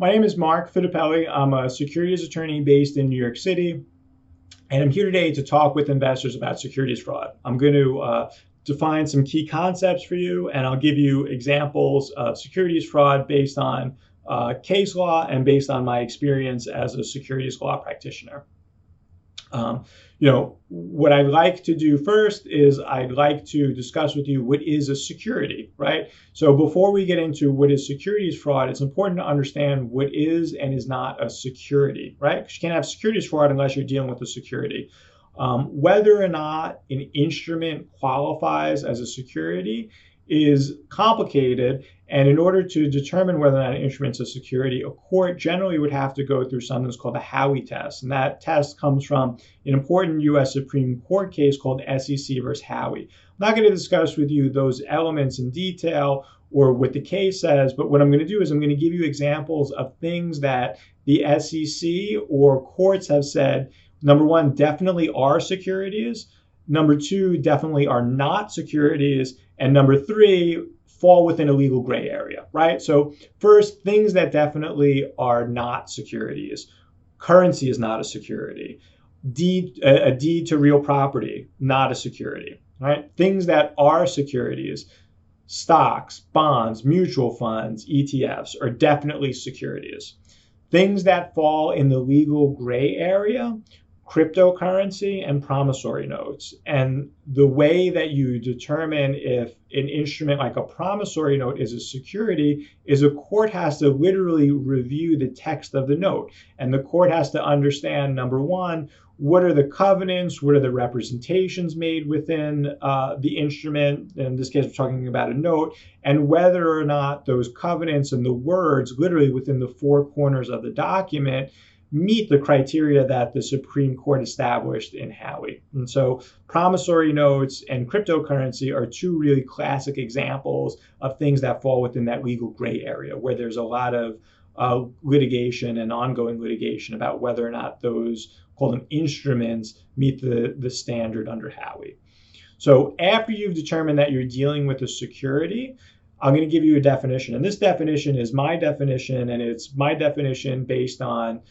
My name is Marc Fitapelli. I'm a securities attorney based in New York City, and I'm here today to talk with investors about securities fraud. I'm going to define some key concepts for you, and I'll give you examples of securities fraud based on case law and based on my experience as a securities law practitioner. What I'd like to do first is I'd like to discuss with you what is a security, right? So before we get into what is securities fraud, it's important to understand what is and is not a security, right? Because you can't have securities fraud unless you're dealing with a security. Whether or not an instrument qualifies as a security is complicated, and in order to determine whether or not an instrument is a security, a court generally would have to go through something that's called the Howey test, and that test comes from an important U.S. Supreme Court case called SEC versus Howey. I'm not going to discuss with you those elements in detail or what the case says, but what I'm going to do is I'm going to give you examples of things that the SEC or courts have said, number one, definitely are securities, number two, definitely are not securities, and number three, fall within a legal gray area, right? So first, things that definitely are not securities. Currency is not a security. A deed to real property, not a security, right? Things that are securities, stocks, bonds, mutual funds, ETFs are definitely securities. Things that fall in the legal gray area, cryptocurrency and promissory notes. And the way that you determine if an instrument like a promissory note is a security is a court has to literally review the text of the note. And the court has to understand, number one, what are the covenants, what are the representations made within the instrument, in this case we're talking about a note, and whether or not those covenants and the words literally within the four corners of the document meet the criteria that the Supreme Court established in Howey. And so promissory notes and cryptocurrency are two really classic examples of things that fall within that legal gray area where there's a lot of litigation and ongoing litigation about whether or not those, call them instruments, meet the standard under Howey. So after you've determined that you're dealing with a security, I'm going to give you a definition. And this definition is my definition, and it's my definition based on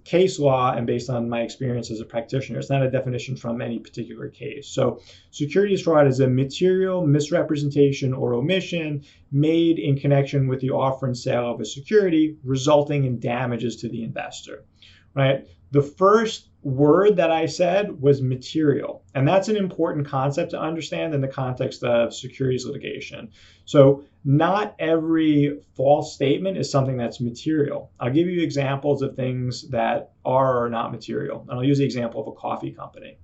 case law and based on my experience as a practitioner. It's not a definition from any particular case. So securities fraud is a material misrepresentation or omission made in connection with the offer and sale of a security, resulting in damages to the investor, right? The first word that I said was material, and that's an important concept to understand in the context of securities litigation. So not every false statement is something that's material. I'll give you examples of things that are or not material, and I'll use the example of a coffee company.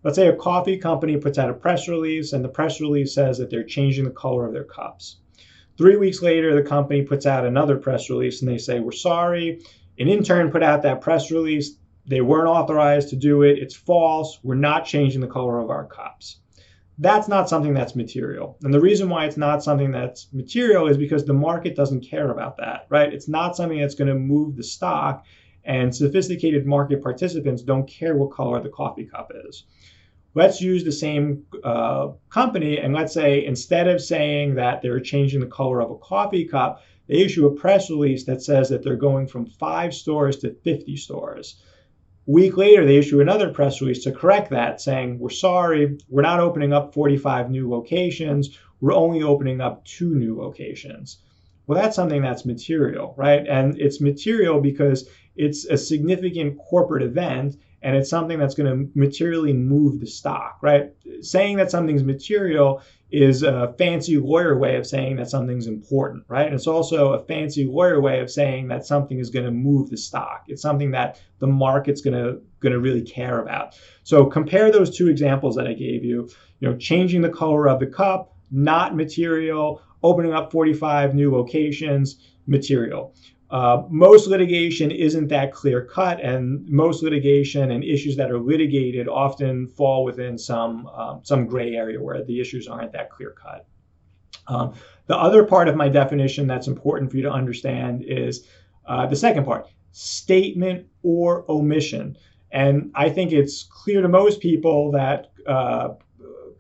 Let's say a coffee company puts out a press release, and the press release says that they're changing the color of their cups. 3 weeks later, the company puts out another press release, and they say, we're sorry. An intern put out that press release. They weren't authorized to do it. It's false. We're not changing the color of our cups. That's not something that's material. And the reason why it's not something that's material is because the market doesn't care about that, right? It's not something that's going to move the stock, and sophisticated market participants don't care what color the coffee cup is. Let's use the same company, and let's say instead of saying that they're changing the color of a coffee cup, they issue a press release that says that they're going from 5 stores to 50 stores. A week later, they issue another press release to correct that, saying, we're sorry, we're not opening up 45 new locations, we're only opening up 2 new locations. Well, that's something that's material, right? And it's material because it's a significant corporate event, and it's something that's going to materially move the stock, right? Saying that something's material is a fancy lawyer way of saying that something's important, right? And it's also a fancy lawyer way of saying that something is going to move the stock. It's something that the market's going to really care about. So compare those two examples that I gave you. Changing the color of the cup, not material. Opening up 45 new locations, material. Most litigation isn't that clear cut, and most litigation and issues that are litigated often fall within some gray area where the issues aren't that clear cut. The other part of my definition that's important for you to understand is the second part, statement or omission. And I think it's clear to most people that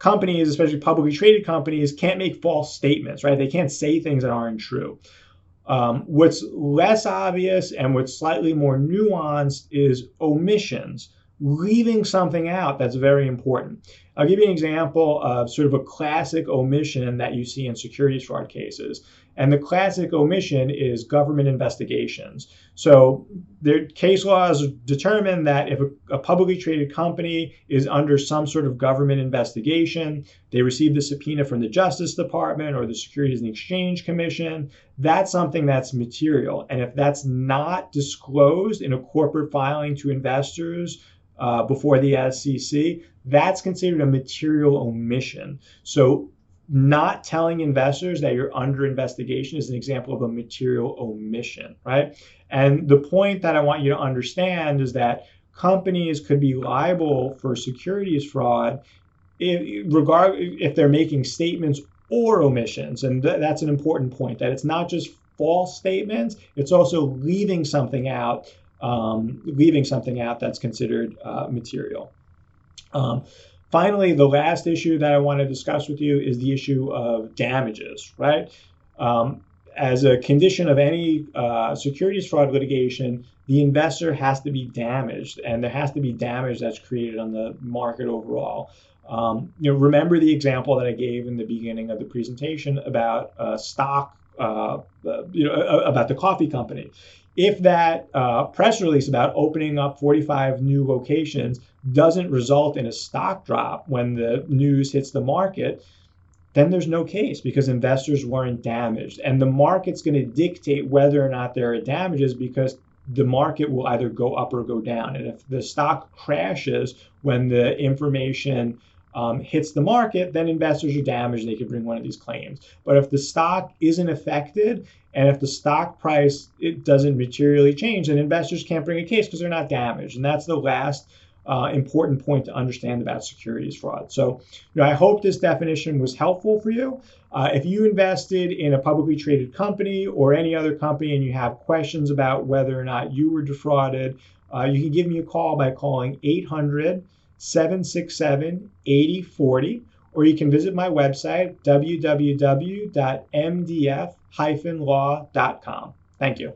companies, especially publicly traded companies, can't make false statements, right? They can't say things that aren't true. What's less obvious and what's slightly more nuanced is omissions, leaving something out that's very important. I'll give you an example of sort of a classic omission that you see in securities fraud cases. And the classic omission is government investigations. So the case laws determine that if a publicly traded company is under some sort of government investigation, they receive the subpoena from the Justice Department or the Securities and Exchange Commission, that's something that's material. And if that's not disclosed in a corporate filing to investors before the SEC, that's considered a material omission. So not telling investors that you're under investigation is an example of a material omission, right? And the point that I want you to understand is that companies could be liable for securities fraud if they're making statements or omissions. And that's an important point, that it's not just false statements, it's also leaving something out that's considered material. Finally, the last issue that I want to discuss with you is the issue of damages, right? As a condition of any securities fraud litigation, the investor has to be damaged, and there has to be damage that's created on the market overall. Remember the example that I gave in the beginning of the presentation about stock, about the coffee company. If that press release about opening up 45 new locations doesn't result in a stock drop when the news hits the market, then there's no case because investors weren't damaged. And the market's going to dictate whether or not there are damages because the market will either go up or go down. And if the stock crashes when the information hits the market, then investors are damaged and they can bring one of these claims. But if the stock isn't affected and if the stock price it doesn't materially change, then investors can't bring a case because they're not damaged. And that's the last important point to understand about securities fraud. So I hope this definition was helpful for you. If you invested in a publicly traded company or any other company and you have questions about whether or not you were defrauded, you can give me a call by calling 800-767-8040, or you can visit my website, www.mdf-law.com. Thank you.